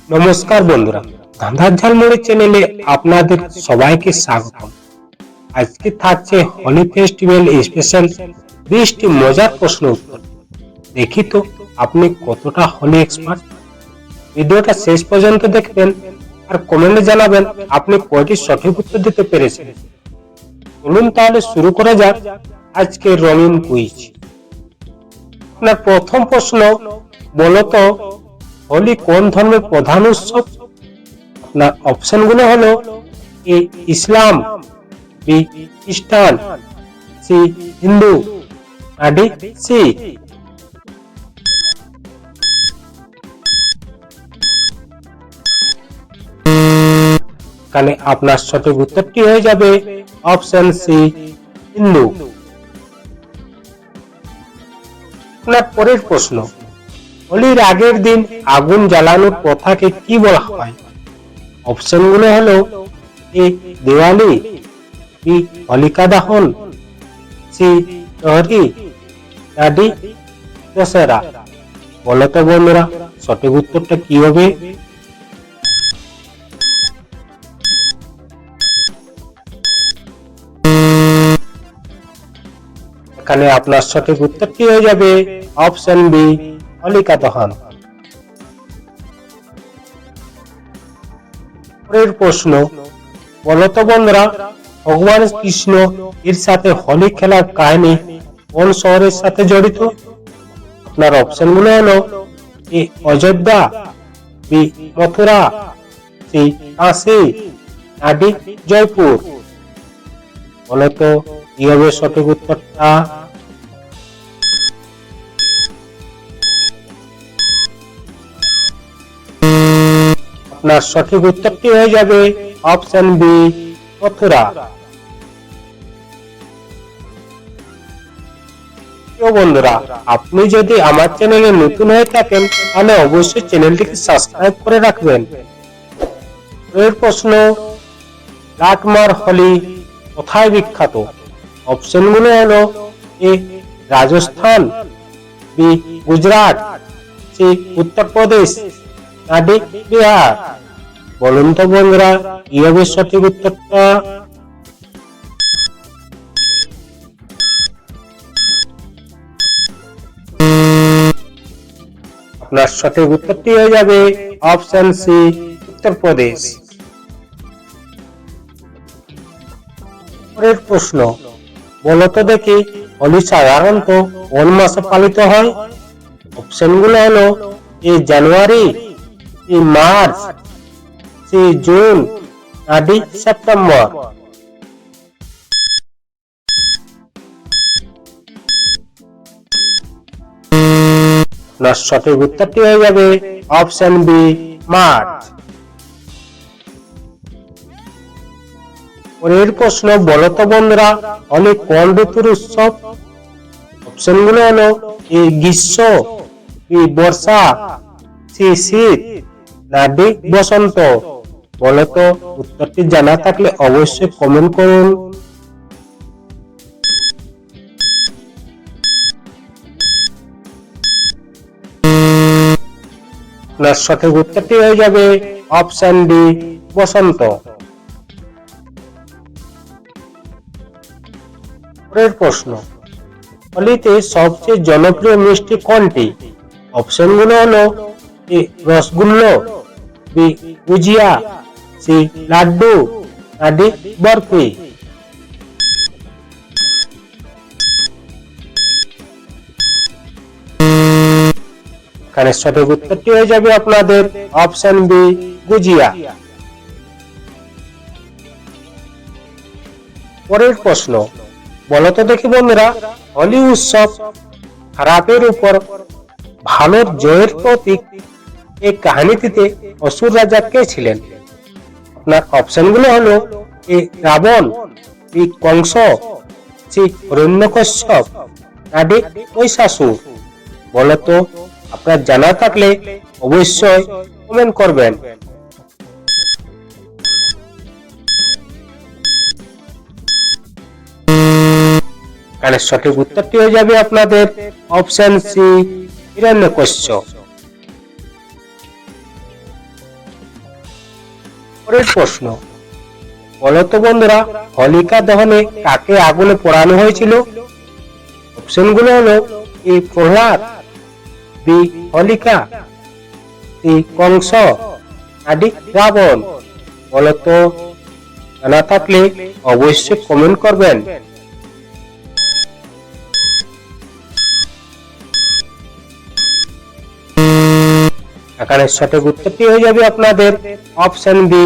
নমস্কার বন্ধুরা, ধাঁধার ঝালমুড়ি চ্যানেলে আপনাদের সবাইকে স্বাগতম। আজকে থাকছে হোলি ফেস্টিভ্যাল স্পেশাল 20টি মজার প্রশ্ন উত্তর। দেখি তো আপনি কতটা হোলি এক্সপার্ট। ভিডিওটা শেষ পর্যন্ত দেখবেন আর কমেন্টে জানাবেন আপনি কয়টি সঠিক উত্তর দিতে পেরেছেন। চলুন তাহলে শুরু করা যাক আজকের রঙিন কুইজ। আপনার প্রথম প্রশ্ন, বলতো হোলি কোন ধর্মের প্রধান উৎসব? আপনার অপশনগুলো হলো এ ইসলাম, বি খ্রিস্টান, সি হিন্দু, ডি শিখ। এখানে আপনার সঠিক উত্তরটি হয়ে যাবে অপশন সি হিন্দু। আপনার পরের প্রশ্ন, হোলির আগের দিন আগুন জ্বালানোর প্রথাকে কি বলা হয়? অপশনগুলো হলো এ দিওয়ালি, বি হোলিকা দহন, সি লোহরি, ডি দশেরা। বলতো বন্ধুরা সঠিক উত্তরটা কি হবে? এখানে আপনার সঠিক উত্তরটি হয়ে যাবে অপশন বি হোলিকা দহন। পরের প্রশ্ন, বলতো বন্ধুরা ভগবান কৃষ্ণ এর সাথে হোলি খেলার কাহিনী কোন শহরের সাথে জড়িত? আপনার অপশন গুলো হলো A Ayodhya, B Mathura, C Kashi, D Jaipur. বলতো কি হবে সঠিক উত্তরটা? আপনার সঠিক উত্তরটি হয়ে যাবে অপশন বি মথুরা। বন্ধুরা আপনি যদি আমার চ্যানেলে নতুন হয়ে থাকেন তাহলে অবশ্যই চ্যানেলটিকে সাবস্ক্রাইব করে রাখবেন। এর প্রশ্ন, লাটমার হোলি কোথায় বিখ্যাত? অপশনগুলো হলো A Rajasthan, B Gujarat, C Uttar Pradesh, D Bihar. বলুন তো বন্ধুরা কি হবে সঠিক উত্তরটা? আপনার সঠিক উত্তরটি হয়ে যাবে অপশন সি উত্তরপ্রদেশ। পরের প্রশ্ন, বলতো দেখি হোলি সাধারণত কোন মাসে পালিত হয়? অপশনগুলো হলো A January, C March, C June, D September. আপনার সঠিক উত্তরটি হয়ে যাবে অপশন বি মার্চ। পরের প্রশ্ন, বলতো বন্ধুরা হোলি কোন ঋতুর উৎসব? অপশনগুলো হলো এ গ্রীষ্ম, বি বর্ষা, সি শীত, ডি বসন্ত। বলতো উত্তরটি জানা থাকলে অবশ্যই কমেন্ট করুন। আপনার সঠিক উত্তরটি হয়ে যাবে অপশন ডি বসন্ত। পরের প্রশ্ন, হোলিতে সবচেয়ে জনপ্রিয় মিষ্টি কোনটি? অপশনগুলো হলো এ রসগোল্লা, বি গুজিয়া, সি লাড্ডু, ডি বরফি। এখানে সঠিক উত্তরটি হয়ে যাবে আপনাদের অপশন বি গুজিয়া। পরের প্রশ্ন, বলতো দেখি বন্ধুরা হোলি উৎসব খারাপের উপর ভালোর জয়ের প্রতীক। এই কাহিনীটিতে অসুর রাজা কে ছিলেন? আপনার অপশনগুলো হলো A Ravana, B Kansa, C Hiranyakashipu, D Mahishasur. বলতো আপনার জানা থাকলে অবশ্যই কমেন্ট করবেন। এখানে সঠিক উত্তরটি হয়ে যাবে আপনাদের অপশন সি হিরণ্যকশ্যপ। পরের প্রশ্ন, বলতো বন্ধুরা হোলিকা দহনে কাকে আগুনে পোড়ানো হয়েছিল? অপশনগুলো হলো এ প্রহ্লাদ, বি হোলিকা, সি কংস, নাডি রাবণ। বলতো জানা থাকলে অবশ্যই কমেন্ট করবেন। এখানে সঠিক উত্তরটি হয়ে যাবে আপনাদের অপশন বি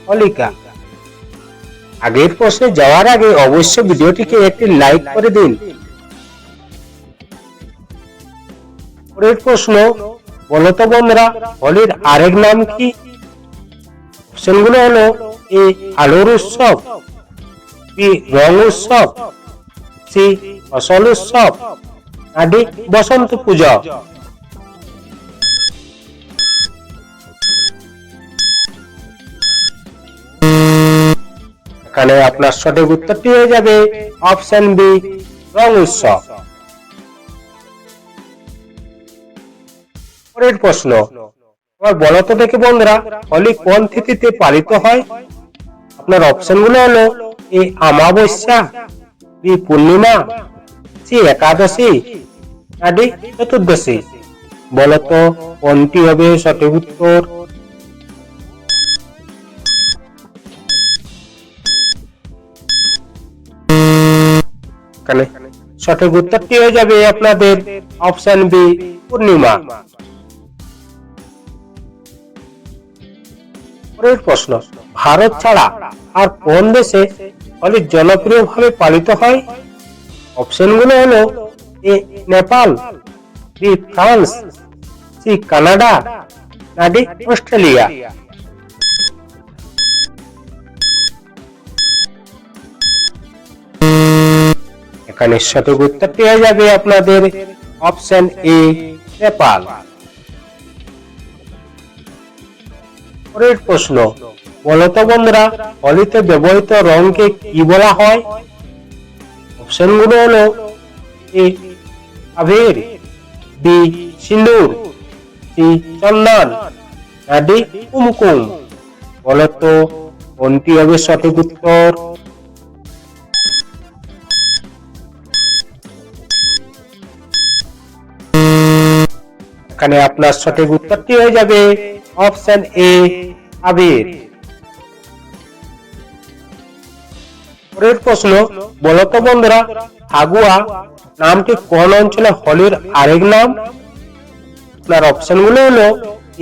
হোলিকা। আগের প্রশ্নে যাওয়ার আগে অবশ্যই ভিডিওটিকে একটি লাইক করে দিন। পরের প্রশ্ন, বলতো বন্ধুরা হোলির আরেক নাম কি? অপশনগুলো হলো এ আলোর উৎসব, বি রং উৎসব, সি ফসল উৎসব, নাডি বসন্ত পূজা। এখানে আপনার সঠিক উত্তরটি হয়ে যাবে অপশন বি রং উৎসব। পরের প্রশ্ন, এবার বলতো দেখে বন্ধুরা হোলি কোন তিথিতে পালিত হয়? আপনার অপশনগুলো হলো এ অমাবস্যা, বি পূর্ণিমা, সি একাদশী, নাডি চতুর্দশী। বলতো কোনটি হবে সঠিক উত্তর? সঠিক উত্তরটি হয়ে যাবে আপনাদের অপশন বি পূর্ণিমা। পরের প্রশ্ন, ভারত ছাড়া আর কোন দেশে হোলি জনপ্রিয়ভাবে পালিত হয়? অপশনগুলো হলো A Nepal, B France, C Canada, নাডি অস্ট্রেলিয়া। এখানে সঠিক উত্তরটি হয়ে যাবে আপনাদের অপশন এ নেপাল। পরের প্রশ্ন, বলতো বন্ধুরা হোলিতে ব্যবহৃত রংকে কি বলা হয়? অপশনগুলো হলো এ আবির, বি সিন্দুর, সি চন্দন, নাডি কুমকুম। বলতো কোনটি হবে সঠিক উত্তর? এখানে আপনার সঠিক উত্তরটি হয়ে যাবে অপশন এ আবির। পরের প্রশ্ন, বলতো বন্ধুরা ফাগুয়া নামটি কোন অঞ্চলে হোলির আরেক নাম? আপনার অপশনগুলো হলো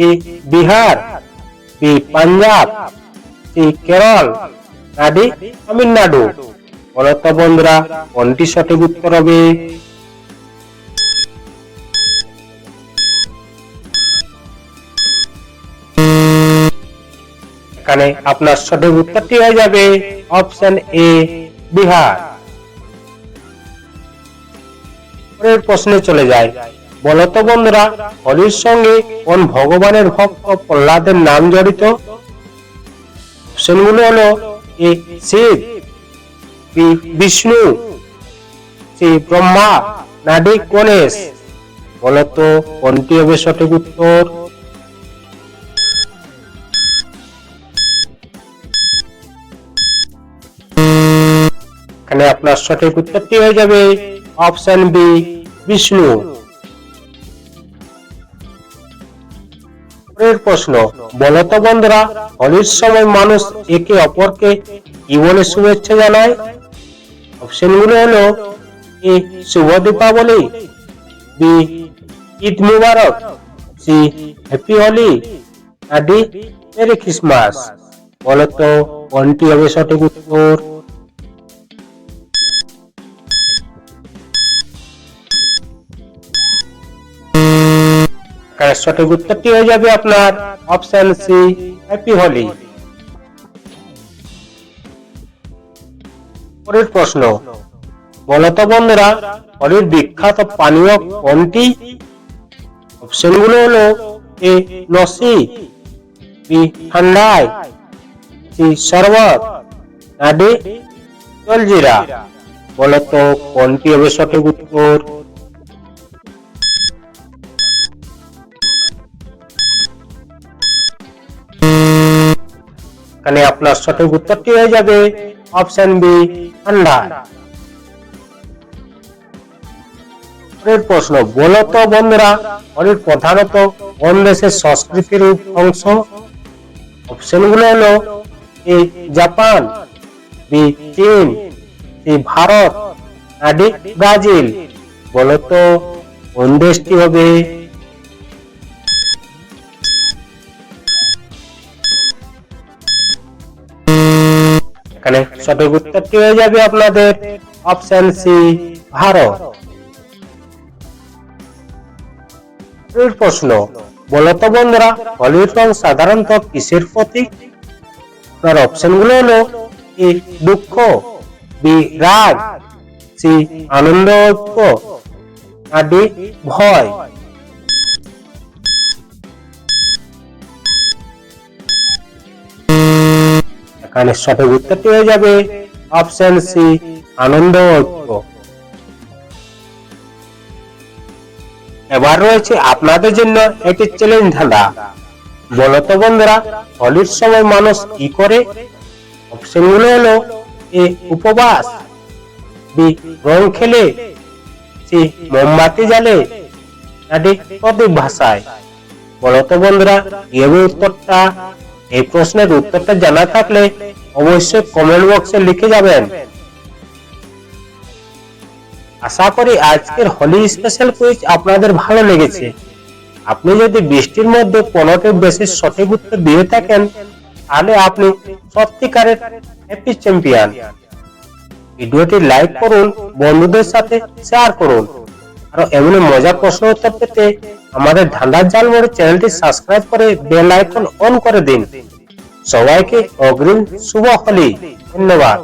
এ বিহার, বি পাঞ্জাব, সি কেরল, নাডি তামিলনাড়ু। বলতো বন্ধুরা কোনটি সঠিক উত্তর হবে? এখানে আপনার সঠিক উত্তরটি হয়ে যাবে অপশন এ বিহার। পরের প্রশ্নে চলে যায়, বলতো বন্ধুরা হোলির সঙ্গে কোন ভগবানের ভক্ত প্রহ্লাদের নাম জড়িত? অপশনগুলো হলো এ শিব, বি বিষ্ণু, সি ব্রহ্মা, নাডি গণেশ। বলতো কোনটি হবে সঠিক উত্তর? এখানে আপনার সঠিক উত্তরটি হয়ে যাবে অপশন বি বিষ্ণু। পরের প্রশ্ন, বলতো বন্ধুরা হোলির সময় মানুষ একে অপরকে কি বলে শুভেচ্ছা জানায়? অপশনগুলো হলো এ শুভ Deepavali, B Eid Mubarak, C happy Holi, নাডি মেরি ক্রিসমাস। বলতো কোনটি হবে সঠিক উত্তর? সঠিক উত্তরটি হয়ে যাবে আপনার অপশন সি হ্যাপি হোলি। পরের প্রশ্ন, বলতো বন্ধুরা হোলির বিখ্যাত পানীয় কোনটি? অপশনগুলো হলো এ লস্যি, বি ঠান্ডাই, সি শরবত, নাডি জলজিরা। বলতো কোনটি হবে সঠিক উত্তর? এখানে আপনার সঠিক উত্তরটি হয়ে যাবে অপশন বি ঠান্ডা। পরের প্রশ্ন, বলো তো বন্ধুরা হোলি প্রধানত কোন দেশের সংস্কৃতির অংশ? অপশন গুলো হলো এ জাপান, বি চীন, সি ভারত, না ডি ব্রাজিল। বলো তো কোন দেশটি হবে? এখানে সঠিক উত্তরটি হয়ে যাবে আপনাদের অপশন সি ভারত। প্রশ্ন, বলতো বন্ধুরা হোলির রং সাধারণত কিসের প্রতীক? আপনার অপশন গুলো হলো এ দুঃখ, বি রাগ, সি আনন্দ, ঐক্য, না ডি ভয়। এখানে সঠিক উত্তরটি হয়ে যাবে অপশন সি আনন্দ, ঐক্য। এবার রয়েছে আপনাদের জন্য একটি চ্যালেঞ্জ ধাঁধা। বলতো বন্ধুরা হোলির সময় মানুষ কি করে? অপশন গুলো হলো এ উপবাস, বি রং খেলে, সি মোমবাতি জ্বালে, না ডি প্রদীপ ভাসায়। বলতো বন্ধুরা উত্তরটা, এই প্রশ্নের উত্তরটা জানা থাকলে অবশ্যই কমেন্ট বক্সে লিখে যাবেন। আশা করি আজকের হোলি স্পেশাল কুইজ আপনাদের ভালো লেগেছে। আপনি যদি 20টির মধ্যে 15টির বেশি সঠিক উত্তর দিয়ে থাকেন তাহলে আপনি সত্যিকারের হ্যাপি চ্যাম্পিয়ন। ভিডিওটি লাইক করুন, বন্ধুদের সাথে শেয়ার করুন। আর এমনি মজার প্রশ্ন উত্তর পেতে আমাদের ধাঁধার জালমোড় চ্যানেলটি সাবস্ক্রাইব করে বেল আইকন অন করে দিন। সবাইকে অগ্রিম শুভ হোলি। ধন্যবাদ।